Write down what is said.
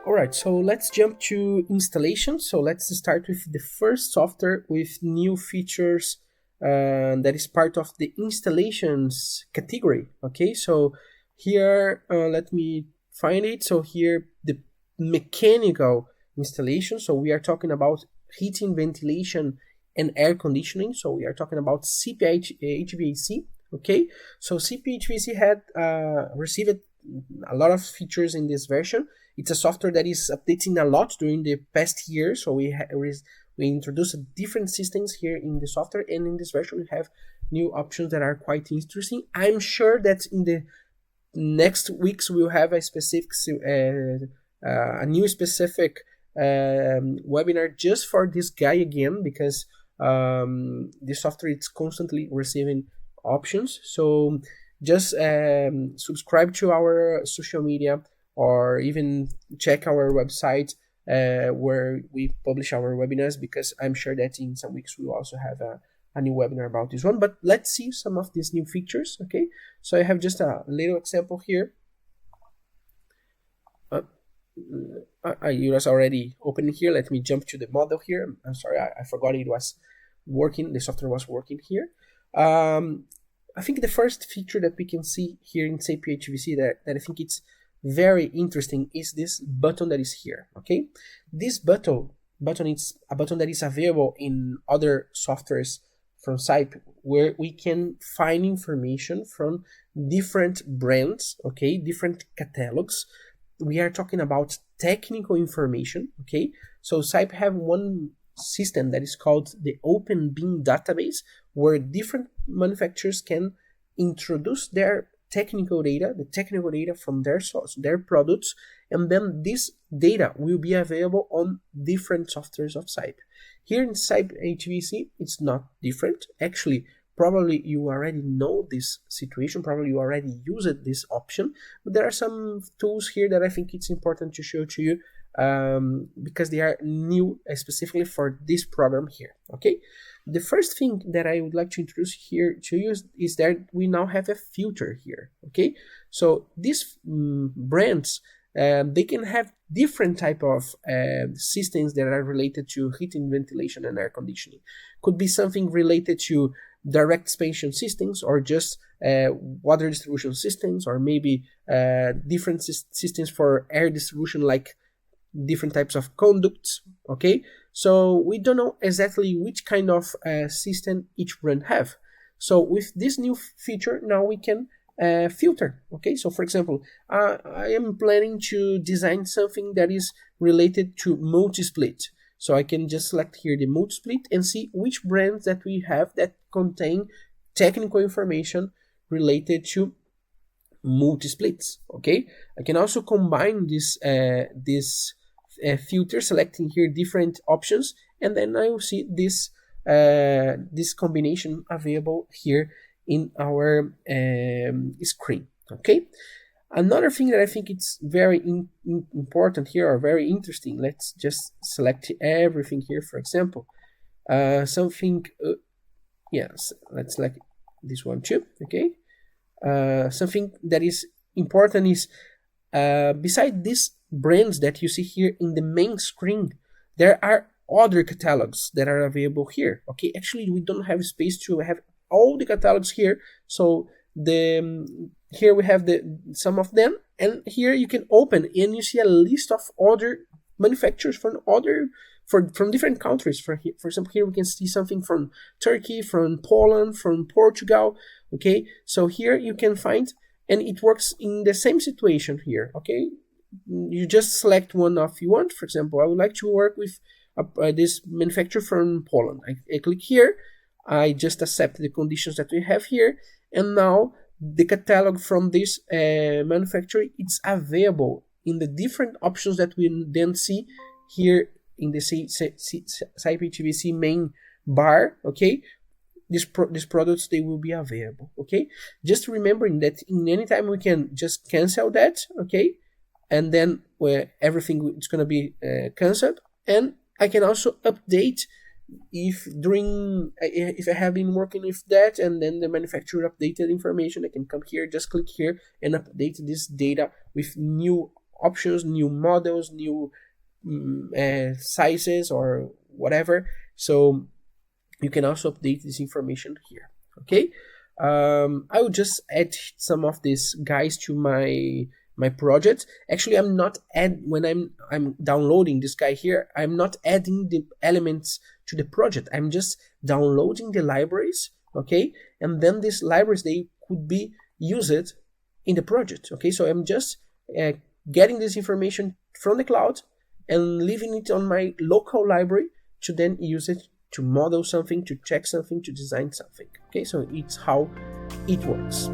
Alright, so let's jump to installation. So let's start with the first software with new features that is part of the installations category. Okay, so here, let me find it. So here, the mechanical installation. So we are talking about heating, ventilation, and air conditioning. So we are talking about CYPEHVAC. Okay, so CYPEHVAC had received a lot of features in this version. It's a software that is updating a lot during the past year. So we introduced different systems here in the software, and in this version we have new options that are quite interesting. I'm sure that in the next weeks we'll have a specific a new specific webinar just for this guy again, because the software is constantly receiving options. So just subscribe to our social media, or even check our website where we publish our webinars, because I'm sure that in some weeks we will also have a new webinar about this one. But let's see some of these new features. Okay, so I have just a little example here. It was already open here. Let me jump to the model here. I'm sorry, I forgot it was working. The software was working here. I think the first feature that we can see here in CYPEHVAC that I think it's very interesting is this button that is here. Okay, this button is a button that is available in other softwares from Cype, where we can find information from different brands, okay, different catalogs. We are talking about technical information. Okay, so Cype have one system that is called the Open BIM database, where different manufacturers can introduce their technical data, the technical data from their source, their products, and then this data will be available on different softwares of Cype. Here in CYPEHVAC, it's not different. Actually, probably you already know this situation, probably you already used this option, but there are some tools here that I think it's important to show to you because they are new specifically for this program here. Okay, the first thing that I would like to introduce here to you is that we now have a filter here. Okay, so these brands, they can have different type of systems that are related to heating, ventilation, and air conditioning. Could be something related to direct expansion systems, or just water distribution systems, or maybe different systems for air distribution, like different types of conducts. Okay, so we don't know exactly which kind of system each brand have. So with this new feature, now we can filter. Okay, so for example, I am planning to design something that is related to multi-split. So I can just select here the multi-split and see which brands that we have that contain technical information related to multi-splits. Okay, I can also combine this filter, selecting here different options, and then I will see this this combination available here in our screen. Okay, another thing that I think it's very important here, or very interesting, let's just select everything here. For example, something yes, let's select this one too. Okay, something that is important is beside these brands that you see here in the main screen, there are other catalogs that are available here. Okay, actually we don't have space to have all the catalogs here, so here we have some of them, and here you can open and you see a list of other manufacturers from different countries. For example, here we can see something from Turkey, from Poland, from Portugal. Okay, so here you can find, and it works in the same situation here. Okay, you just select one of you want. For example, I would like to work with this manufacturer from Poland. I click here, I just accept the conditions that we have here, and now the catalog from this manufacturer, it's available in the different options that we then see here in the CYPEHVAC main bar. Okay, these products, they will be available. Okay, just remembering that in any time we can just cancel that. Okay, and then where everything is going to be cancelled, and I can also update if I have been working with that, and then the manufacturer updated information. I can come here, just click here and update this data with new options, new models, new sizes or whatever. So you can also update this information here. Okay, I will just add some of these guys to my project. Actually, I'm not when I'm downloading this guy here, I'm not adding the elements to the project. I'm just downloading the libraries, okay, and then these libraries, they could be used in the project. Okay, so I'm just getting this information from the cloud and leaving it on my local library to then use it to model something, to check something, to design something. Okay, so it's how it works.